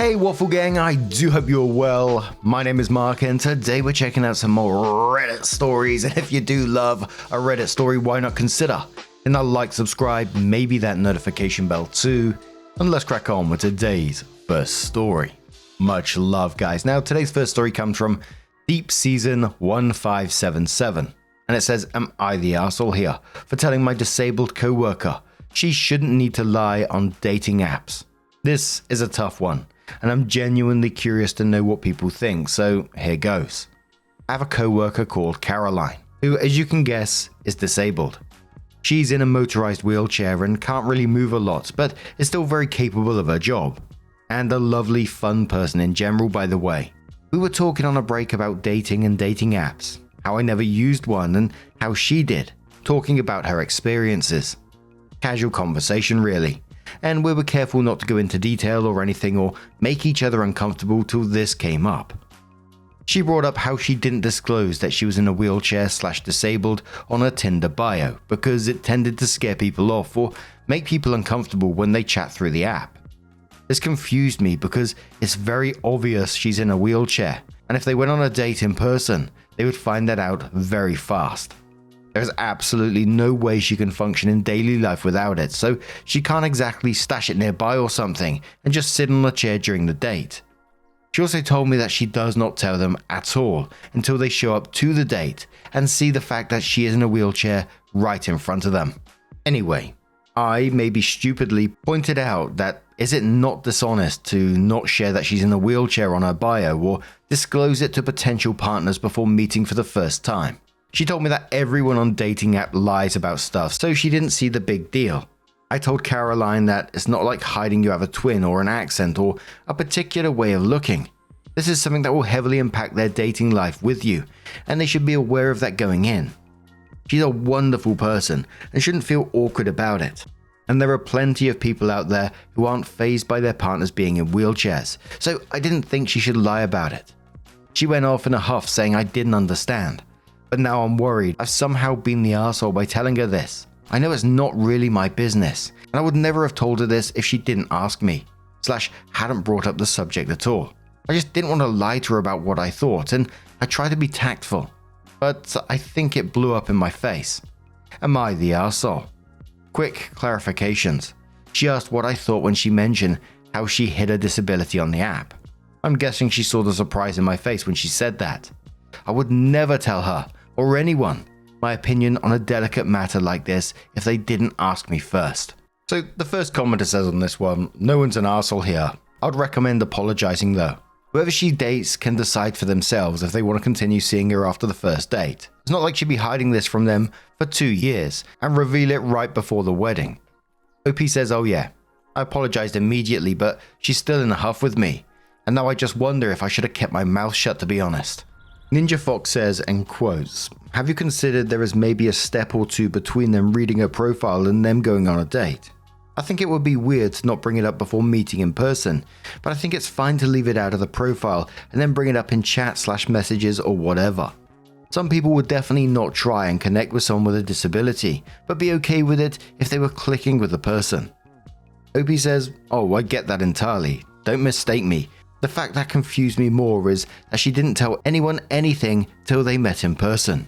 Hey Waffle Gang, I do hope you're well. My name is Mark and today we're checking out some more Reddit stories, and if you do love a Reddit story, why not consider hitting that like, subscribe, maybe that notification bell too, and let's crack on with today's first story. Much love guys. Now today's first story comes from Deep Season 1577 and it says, am I the arsehole here for telling my disabled co-worker she shouldn't need to lie on dating apps? This is a tough one, and I'm genuinely curious to know what people think, so here goes. I have a co-worker called Caroline, who, as you can guess, is disabled. She's in a motorized wheelchair and can't really move a lot, but is still very capable of her job. And a lovely, fun person in general, by the way. We were talking on a break about dating and dating apps, how I never used one and how she did, talking about her experiences. Casual conversation really. And we were careful not to go into detail or anything or make each other uncomfortable till this came up. She brought up how she didn't disclose that she was in a wheelchair/disabled on her Tinder bio because it tended to scare people off or make people uncomfortable when they chat through the app. This confused me because it's very obvious she's in a wheelchair, and if they went on a date in person, they would find that out very fast. There's absolutely no way she can function in daily life without it, so she can't exactly stash it nearby or something and just sit on a chair during the date. She also told me that she does not tell them at all until they show up to the date and see the fact that she is in a wheelchair right in front of them. Anyway, I maybe stupidly pointed out that is it not dishonest to not share that she's in a wheelchair on her bio or disclose it to potential partners before meeting for the first time? She told me that everyone on dating app lies about stuff, so she didn't see the big deal. I told Caroline that it's not like hiding you have a twin or an accent or a particular way of looking. This is something that will heavily impact their dating life with you, and they should be aware of that going in. She's a wonderful person and shouldn't feel awkward about it. And there are plenty of people out there who aren't fazed by their partners being in wheelchairs, so I didn't think she should lie about it. She went off in a huff saying I didn't understand. But now I'm worried I've somehow been the arsehole by telling her this. I know it's not really my business, and I would never have told her this if she didn't ask me, / hadn't brought up the subject at all. I just didn't want to lie to her about what I thought, and I tried to be tactful. But I think it blew up in my face. Am I the arsehole? Quick clarifications. She asked what I thought when she mentioned how she hid her disability on the app. I'm guessing she saw the surprise in my face when she said that. I would never tell her, or anyone, my opinion on a delicate matter like this if they didn't ask me first. So the first commenter says on this one, no one's an arsehole here. I'd recommend apologizing though. Whoever she dates can decide for themselves if they want to continue seeing her after the first date. It's not like she'd be hiding this from them for 2 years and reveal it right before the wedding. OP says, oh yeah, I apologized immediately, but she's still in a huff with me. And now I just wonder if I should have kept my mouth shut, to be honest. Ninja Fox says, and quotes, have you considered there is maybe a step or two between them reading her profile and them going on a date? I think it would be weird to not bring it up before meeting in person, but I think it's fine to leave it out of the profile and then bring it up in chat/messages or whatever. Some people would definitely not try and connect with someone with a disability, but be okay with it if they were clicking with the person. OP says, oh, I get that entirely. Don't mistake me. The fact that confused me more is that she didn't tell anyone anything till they met in person.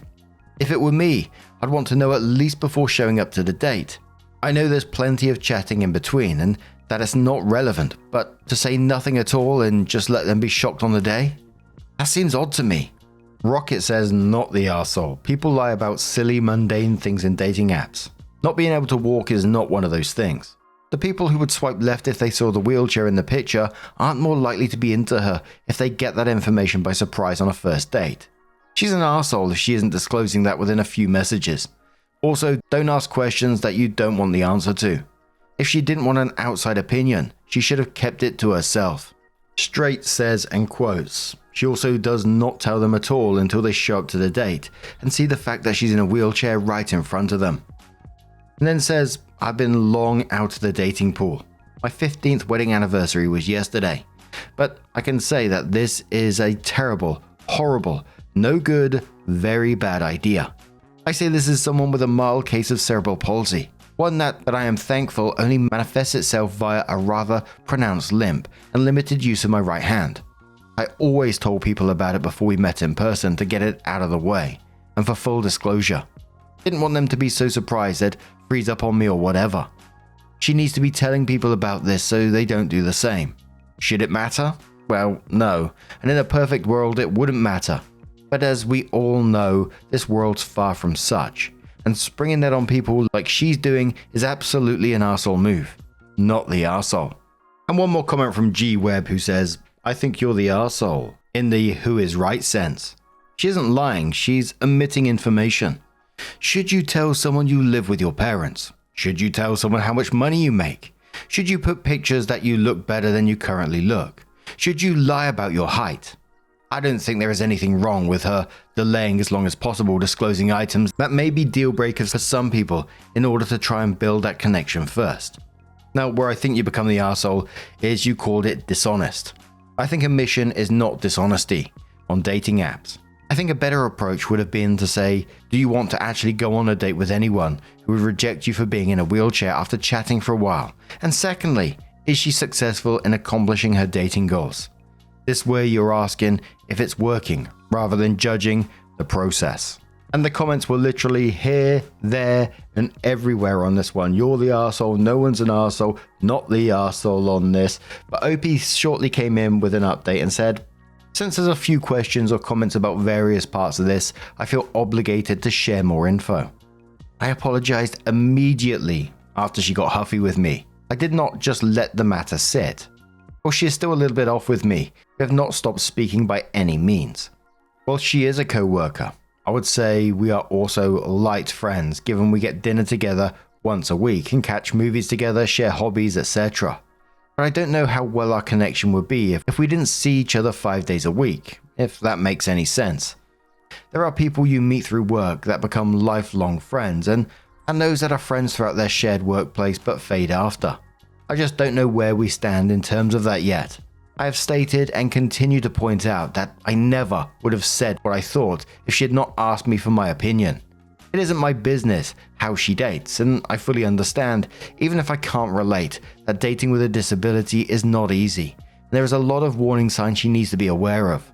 If it were me, I'd want to know at least before showing up to the date. I know there's plenty of chatting in between and that it's not relevant, but to say nothing at all and just let them be shocked on the day? That seems odd to me. Rocket says, not the arsehole. People lie about silly, mundane things in dating apps. Not being able to walk is not one of those things. The people who would swipe left if they saw the wheelchair in the picture aren't more likely to be into her if they get that information by surprise on a first date. She's an arsehole if she isn't disclosing that within a few messages. Also, don't ask questions that you don't want the answer to. If she didn't want an outside opinion, she should have kept it to herself. Straight says, and quotes, she also does not tell them at all until they show up to the date and see the fact that she's in a wheelchair right in front of them. And then says, I've been long out of the dating pool. My 15th wedding anniversary was yesterday. But I can say that this is a terrible, horrible, no good, very bad idea. I say this is someone with a mild case of cerebral palsy. One that I am thankful only manifests itself via a rather pronounced limp and limited use of my right hand. I always told people about it before we met in person to get it out of the way, and for full disclosure. Didn't want them to be so surprised they'd freeze up on me or whatever. She needs to be telling people about this so they don't do the same. Should it matter? Well, no, and in a perfect world it wouldn't matter. But as we all know, this world's far from such, and springing that on people like she's doing is absolutely an arsehole move. Not the arsehole. And one more comment from G Webb who says, I think you're the arsehole, in the who is right sense. She isn't lying, she's omitting information. Should you tell someone you live with your parents? Should you tell someone how much money you make? Should you put pictures that you look better than you currently look? Should you lie about your height? I don't think there is anything wrong with her delaying as long as possible disclosing items that may be deal breakers for some people in order to try and build that connection first. Now, where I think you become the arsehole is you called it dishonest. I think omission is not dishonesty on dating apps. I think a better approach would have been to say, do you want to actually go on a date with anyone who would reject you for being in a wheelchair after chatting for a while? And secondly, is she successful in accomplishing her dating goals? This way you're asking if it's working rather than judging the process. And the comments were literally here, there, and everywhere on this one. You're the arsehole, no one's an arsehole, not the arsehole on this. But OP shortly came in with an update and said, since there's a few questions or comments about various parts of this, I feel obligated to share more info. I apologized immediately after she got huffy with me. I did not just let the matter sit. Well, she is still a little bit off with me. We have not stopped speaking by any means. While she is a co-worker, I would say we are also light friends, given we get dinner together once a week and catch movies together, share hobbies, etc. But I don't know how well our connection would be if we didn't see each other 5 days a week, if that makes any sense. There are people you meet through work that become lifelong friends, and those that are friends throughout their shared workplace but fade after. I just don't know where we stand in terms of that yet. I have stated and continue to point out that I never would have said what I thought if she had not asked me for my opinion. It isn't my business how she dates, and I fully understand, even if I can't relate, that dating with a disability is not easy. There is a lot of warning signs she needs to be aware of,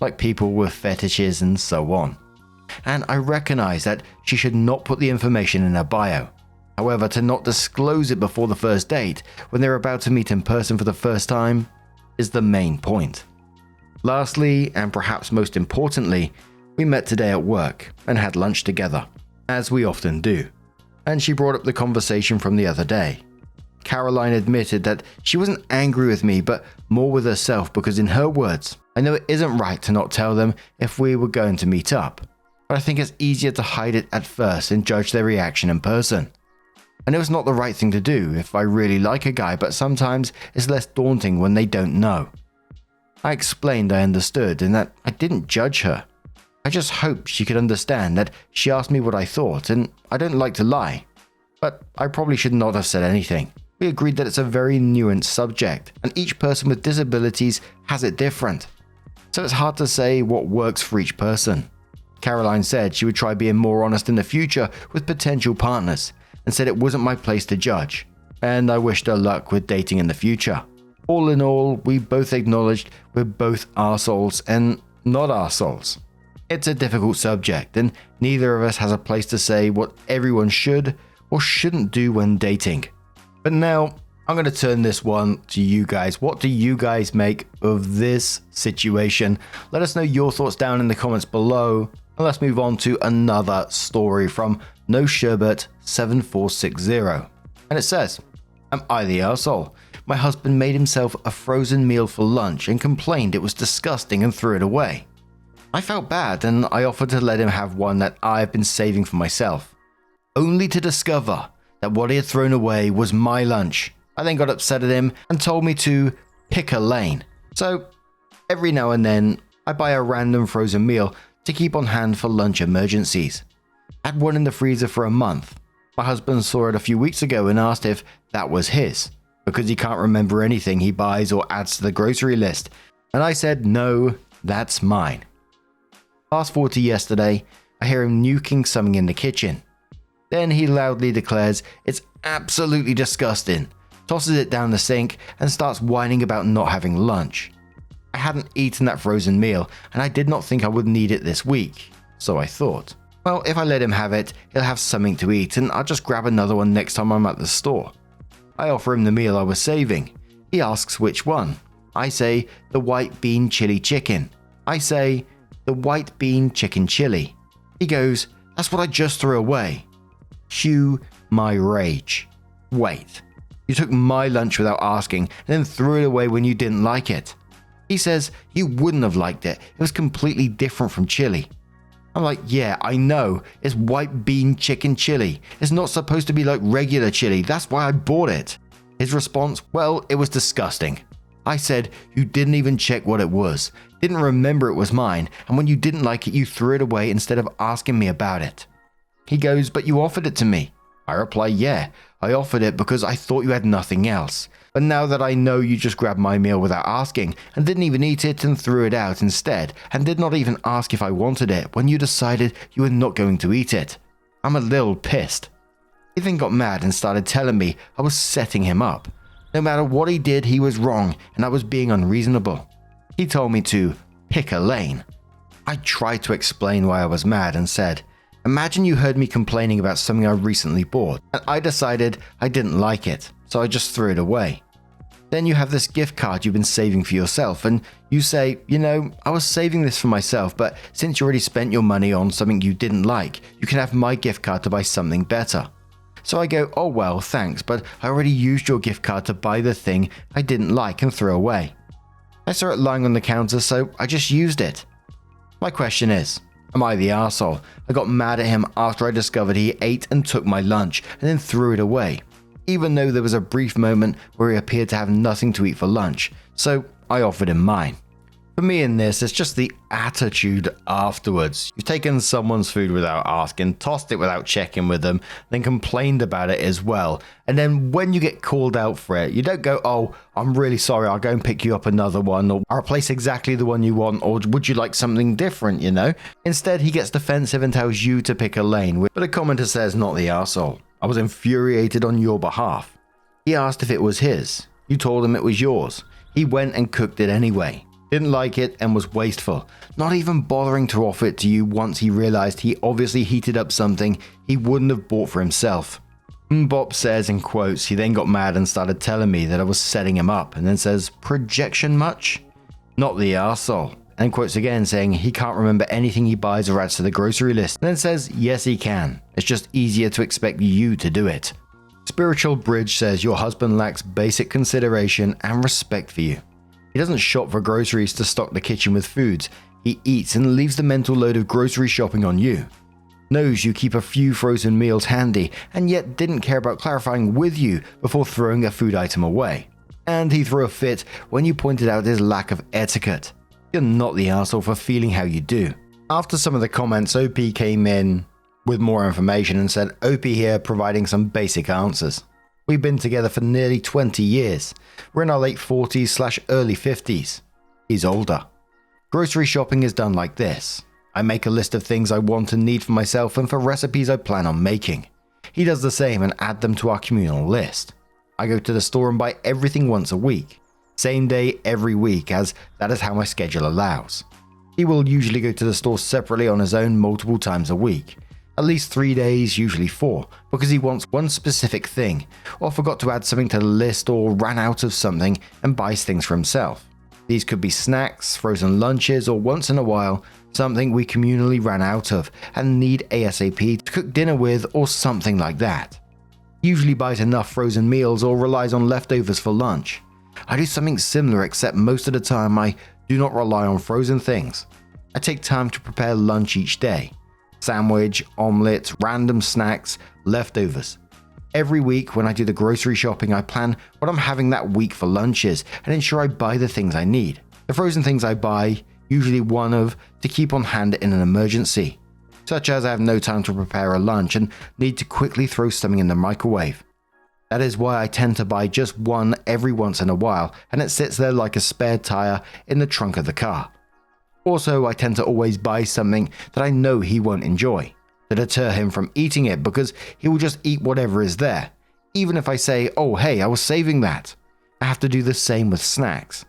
like people with fetishes and so on. And I recognize that she should not put the information in her bio. However, to not disclose it before the first date, when they're about to meet in person for the first time, is the main point. Lastly, and perhaps most importantly, we met today at work and had lunch together, as we often do, and she brought up the conversation from the other day. Caroline admitted that she wasn't angry with me, but more with herself because in her words, I know it isn't right to not tell them if we were going to meet up, but I think it's easier to hide it at first and judge their reaction in person. I know it's not the right thing to do if I really like a guy, but sometimes it's less daunting when they don't know. I explained I understood and that I didn't judge her. I just hoped she could understand that she asked me what I thought, and I don't like to lie. But I probably should not have said anything. We agreed that it's a very nuanced subject, and each person with disabilities has it different. So it's hard to say what works for each person. Caroline said she would try being more honest in the future with potential partners, and said it wasn't my place to judge, and I wished her luck with dating in the future. All in all, we both acknowledged we're both arseholes and not arseholes. It's a difficult subject, and neither of us has a place to say what everyone should or shouldn't do when dating. But now, I'm going to turn this one to you guys. What do you guys make of this situation? Let us know your thoughts down in the comments below. And let's move on to another story from No Sherbet 7460. And it says, am I the arsehole? My husband made himself a frozen meal for lunch and complained it was disgusting and threw it away. I felt bad and I offered to let him have one that I have been saving for myself, only to discover that what he had thrown away was my lunch. I then got upset at him and told me to pick a lane. So every now and then I buy a random frozen meal to keep on hand for lunch emergencies. I had one in the freezer for a month. My husband saw it a few weeks ago and asked if that was his, because he can't remember anything he buys or adds to the grocery list. And I said, no, that's mine. Fast forward to yesterday, I hear him nuking something in the kitchen. Then he loudly declares it's absolutely disgusting, tosses it down the sink, and starts whining about not having lunch. I hadn't eaten that frozen meal, and I did not think I would need it this week, so I thought, well, if I let him have it, he'll have something to eat, and I'll just grab another one next time I'm at the store. I offer him the meal I was saving. He asks which one. I say, the white bean chili chicken. I say, the white bean chicken chili. He goes, that's what I just threw away. Cue my rage. Wait, you took my lunch without asking and then threw it away when you didn't like it. He says you wouldn't have liked it. It was completely different from chili. I'm like, yeah, I know. It's white bean chicken chili. It's not supposed to be like regular chili. That's why I bought it. His response, well, it was disgusting. I said, you didn't even check what it was. Didn't remember it was mine. And when you didn't like it, you threw it away instead of asking me about it. He goes, but you offered it to me. I reply, yeah, I offered it because I thought you had nothing else. But now that I know you just grabbed my meal without asking and didn't even eat it and threw it out instead and did not even ask if I wanted it when you decided you were not going to eat it, I'm a little pissed. He then got mad and started telling me I was setting him up. No matter what he did, he was wrong and I was being unreasonable. He told me to pick a lane. I tried to explain why I was mad and said, imagine you heard me complaining about something I recently bought and I decided I didn't like it, so I just threw it away. Then you have this gift card you've been saving for yourself and you say, you know, I was saving this for myself, but since you already spent your money on something you didn't like, you can have my gift card to buy something better. So I go, oh well, thanks, but I already used your gift card to buy the thing I didn't like and throw away. I saw it lying on the counter, so I just used it. My question is, am I the arsehole? I got mad at him after I discovered he ate and took my lunch and then threw it away, even though there was a brief moment where he appeared to have nothing to eat for lunch, so I offered him mine. For me in this, it's just the attitude afterwards. You've taken someone's food without asking, tossed it without checking with them, then complained about it as well. And then when you get called out for it, you don't go, oh, I'm really sorry, I'll go and pick you up another one, or I'll replace exactly the one you want, or would you like something different, you know? Instead, he gets defensive and tells you to pick a lane, but a commenter says not the arsehole. I was infuriated on your behalf. He asked if it was his. You told him it was yours. He went and cooked it anyway. Didn't like it and was wasteful, not even bothering to offer it to you once he realized he obviously heated up something he wouldn't have bought for himself. Mbop says in quotes, he then got mad and started telling me that I was setting him up and then says, projection much? Not the arsehole. And quotes again saying he can't remember anything he buys or adds to the grocery list and then says, yes he can. It's just easier to expect you to do it. Spiritual Bridge says your husband lacks basic consideration and respect for you. He doesn't shop for groceries to stock the kitchen with foods. He eats and leaves the mental load of grocery shopping on you. Knows you keep a few frozen meals handy and yet didn't care about clarifying with you before throwing a food item away. And he threw a fit when you pointed out his lack of etiquette. You're not the arsehole for feeling how you do. After some of the comments, OP came in with more information and said, OP here providing some basic answers. We've been together for nearly 20 years. We're in our late 40s/early 50s. He's older. Grocery shopping is done like this. I make a list of things I want and need for myself and for recipes I plan on making. He does the same and add them to our communal list. I go to the store and buy everything once a week. Same day every week, as that is how my schedule allows. He will usually go to the store separately on his own multiple times a week. At least 3 days, usually 4, because he wants one specific thing, or forgot to add something to the list or ran out of something and buys things for himself. These could be snacks, frozen lunches, or once in a while, something we communally ran out of and need ASAP to cook dinner with or something like that. He usually buys enough frozen meals or relies on leftovers for lunch. I do something similar except most of the time I do not rely on frozen things. I take time to prepare lunch each day. Sandwich, omelette, random snacks, leftovers. Every week when I do the grocery shopping, I plan what I'm having that week for lunches and ensure I buy the things I need. The frozen things I buy, usually one of to keep on hand in an emergency, such as I have no time to prepare a lunch and need to quickly throw something in the microwave. That is why I tend to buy just one every once in a while and it sits there like a spare tire in the trunk of the car. Also, I tend to always buy something that I know he won't enjoy, to deter him from eating it because he will just eat whatever is there, Even if I say, oh hey, I was saving that, I have to do the same with snacks.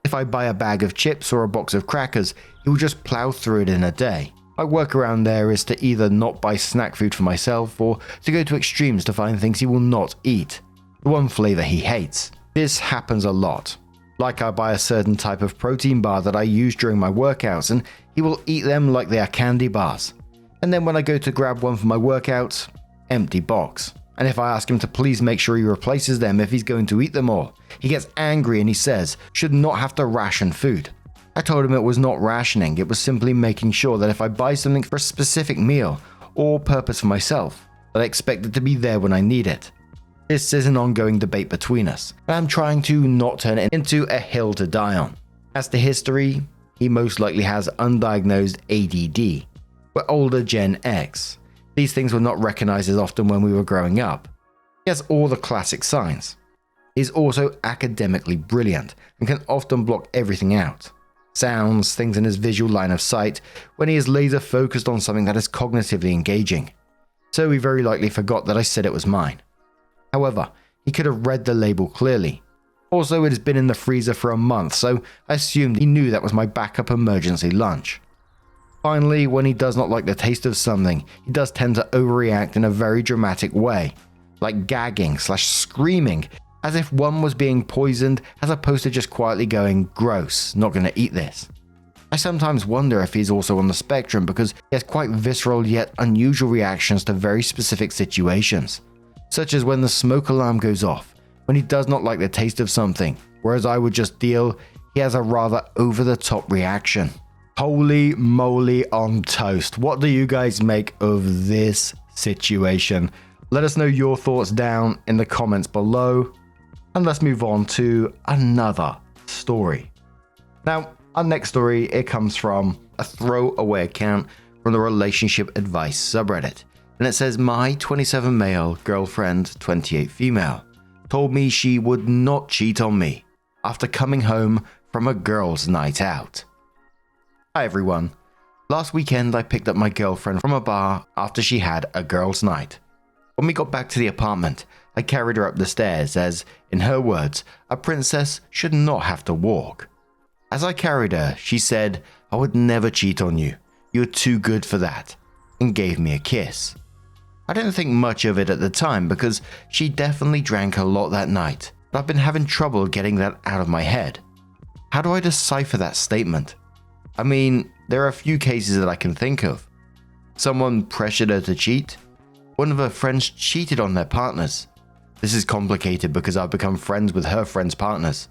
If I buy a bag of chips or a box of crackers, he will just plow through it in a day. My workaround there is to either not buy snack food for myself or to go to extremes to find things he will not eat, the one flavor he hates. This happens a lot. Like I buy a certain type of protein bar that I use during my workouts and he will eat them like they are candy bars. And then when I go to grab one for my workouts, empty box. And if I ask him to please make sure he replaces them if he's going to eat them all, he gets angry and he says, should not have to ration food. I told him it was not rationing, it was simply making sure that if I buy something for a specific meal or purpose for myself, that I expect it to be there when I need it. This is an ongoing debate between us, and I'm trying to not turn it into a hill to die on. As to history, he most likely has undiagnosed ADD. We're older Gen X. These things were not recognized as often when we were growing up. He has all the classic signs. He is also academically brilliant and can often block everything out. Sounds, things in his visual line of sight when he is laser focused on something that is cognitively engaging. So he very likely forgot that I said it was mine. However, he could have read the label clearly. Also, it has been in the freezer for a month, so I assumed he knew that was my backup emergency lunch. Finally, when he does not like the taste of something, he does tend to overreact in a very dramatic way, like gagging/screaming, as if one was being poisoned as opposed to just quietly going, gross, not gonna eat this. I sometimes wonder if he's also on the spectrum because he has quite visceral yet unusual reactions to very specific situations, such as when the smoke alarm goes off, when he does not like the taste of something, whereas I would just deal, he has a rather over-the-top reaction. Holy moly on toast. What do you guys make of this situation? Let us know your thoughts down in the comments below. And let's move on to another story. Now, our next story, it comes from a throwaway account from the relationship advice subreddit. And it says, my 27 male girlfriend, 28 female, told me she would not cheat on me after coming home from a girls' night out. Hi everyone. Last weekend I picked up my girlfriend from a bar after she had a girls' night. When we got back to the apartment, I carried her up the stairs as, in her words, a princess should not have to walk. As I carried her, she said, I would never cheat on you. You're too good for that, and gave me a kiss. I didn't think much of it at the time because she definitely drank a lot that night, but I've been having trouble getting that out of my head. How do I decipher that statement? I mean, there are a few cases that I can think of. Someone pressured her to cheat. One of her friends cheated on their partners. This is complicated because I've become friends with her friends' partners.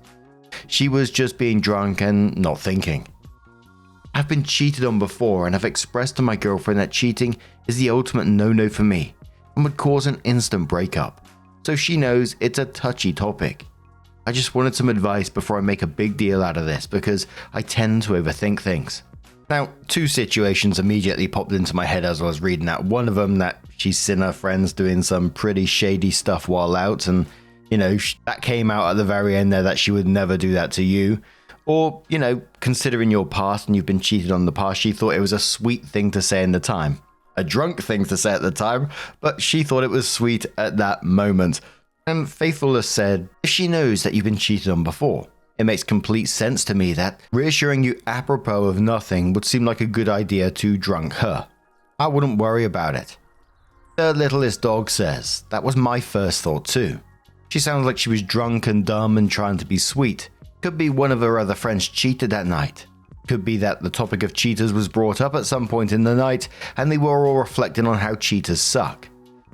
She was just being drunk and not thinking. I've been cheated on before and have expressed to my girlfriend that cheating is the ultimate no-no for me and would cause an instant breakup. So she knows it's a touchy topic. I just wanted some advice before I make a big deal out of this because I tend to overthink things. Now, two situations immediately popped into my head as I was reading that. One of them that she's seen her friends doing some pretty shady stuff while out and, that came out at the very end there that she would never do that to you. Or, considering your past and you've been cheated on in the past, she thought it was a sweet thing to say in the time. A drunk thing to say at the time, but she thought it was sweet at that moment. And Faithfulness said, if she knows that you've been cheated on before, it makes complete sense to me that reassuring you apropos of nothing would seem like a good idea to drunk her. I wouldn't worry about it. The littlest dog says, that was my first thought too. She sounds like she was drunk and dumb and trying to be sweet. Could be one of her other friends cheated that night. Could be that the topic of cheaters was brought up at some point in the night and they were all reflecting on how cheaters suck.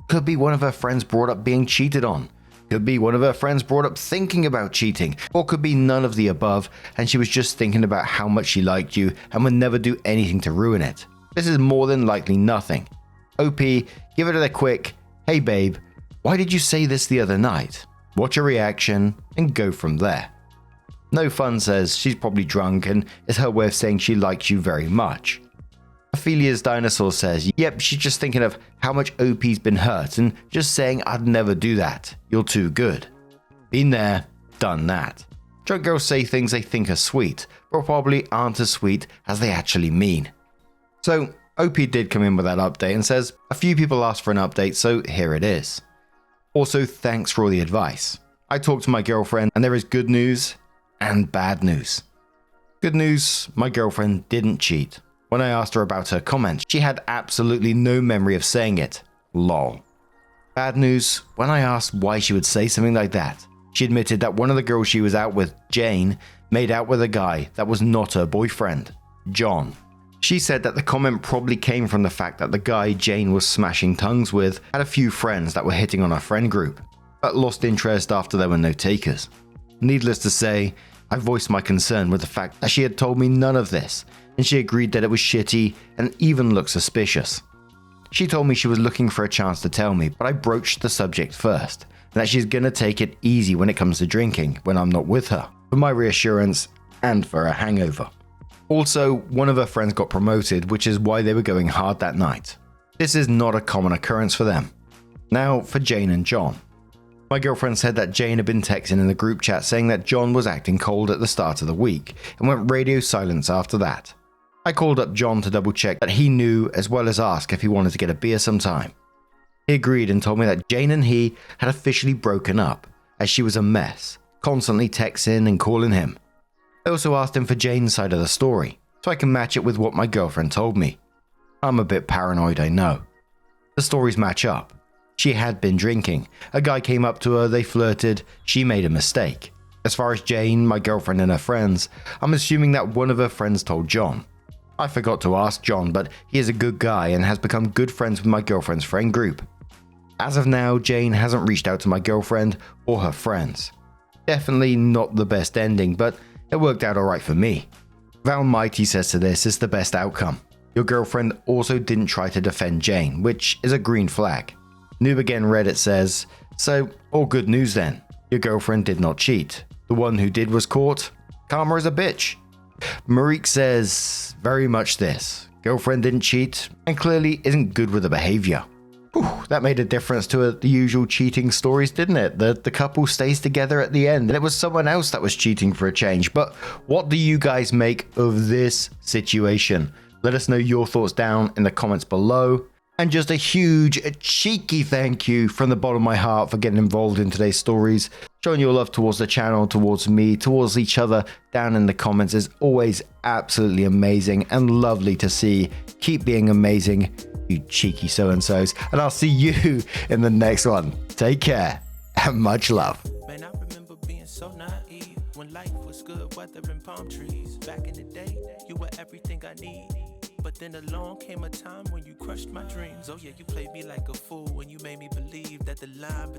Could be one of her friends brought up being cheated on. Could be one of her friends brought up thinking about cheating, or could be none of the above and she was just thinking about how much she liked you and would never do anything to ruin it. This is more than likely nothing. OP, give it a quick, hey babe, why did you say this the other night? Watch her reaction and go from there. No Fun says she's probably drunk and is her way of saying she likes you very much. Ophelia's Dinosaur says, yep, she's just thinking of how much OP's been hurt and just saying I'd never do that. You're too good. Been there, done that. Drunk girls say things they think are sweet, but probably aren't as sweet as they actually mean. So OP did come in with that update and says, a few people asked for an update, so here it is. Also, thanks for all the advice. I talked to my girlfriend and there is good news and bad news. Good news, my girlfriend didn't cheat. When I asked her about her comments, she had absolutely no memory of saying it. Lol. Bad news, when I asked why she would say something like that, she admitted that one of the girls she was out with, Jane, made out with a guy that was not her boyfriend, John. She said that the comment probably came from the fact that the guy Jane was smashing tongues with had a few friends that were hitting on her friend group, but lost interest after there were no takers. Needless to say, I voiced my concern with the fact that she had told me none of this, and she agreed that it was shitty and even looked suspicious. She told me she was looking for a chance to tell me, but I broached the subject first, and that she's gonna take it easy when it comes to drinking when I'm not with her, for my reassurance and for a hangover. Also, one of her friends got promoted, which is why they were going hard that night. This is not a common occurrence for them. Now for Jane and John. My girlfriend said that Jane had been texting in the group chat saying that John was acting cold at the start of the week and went radio silence after that. I called up John to double check that he knew as well as ask if he wanted to get a beer sometime. He agreed and told me that Jane and he had officially broken up as she was a mess, constantly texting and calling him. I also asked him for Jane's side of the story so I can match it with what my girlfriend told me. I'm a bit paranoid, I know. The stories match up. She had been drinking. A guy came up to her, they flirted, she made a mistake. As far as Jane, my girlfriend and her friends, I'm assuming that one of her friends told John. I forgot to ask John, but he is a good guy and has become good friends with my girlfriend's friend group. As of now, Jane hasn't reached out to my girlfriend or her friends. Definitely not the best ending, but it worked out alright for me. Val Mighty says to this, it's the best outcome. Your girlfriend also didn't try to defend Jane, which is a green flag. Noob Again Reddit says, so all good news then. Your girlfriend did not cheat. The one who did was caught. Karma is a bitch. Marique says, very much this. Girlfriend didn't cheat and clearly isn't good with the behavior. Whew, that made a difference to the usual cheating stories, didn't it? The couple stays together at the end and it was someone else that was cheating for a change. But what do you guys make of this situation? Let us know your thoughts down in the comments below. And just a huge, cheeky thank you from the bottom of my heart for getting involved in today's stories. Showing your love towards the channel, towards me, towards each other down in the comments is always absolutely amazing and lovely to see. Keep being amazing, you cheeky so-and-sos. And I'll see you in the next one. Take care and much love. Man, I remember being so naive when life was good, weather and palm trees. Back in the day, you were everything I need. But then along came a time when you crushed my dreams. Oh yeah, you played me like a fool when you made me believe that the line between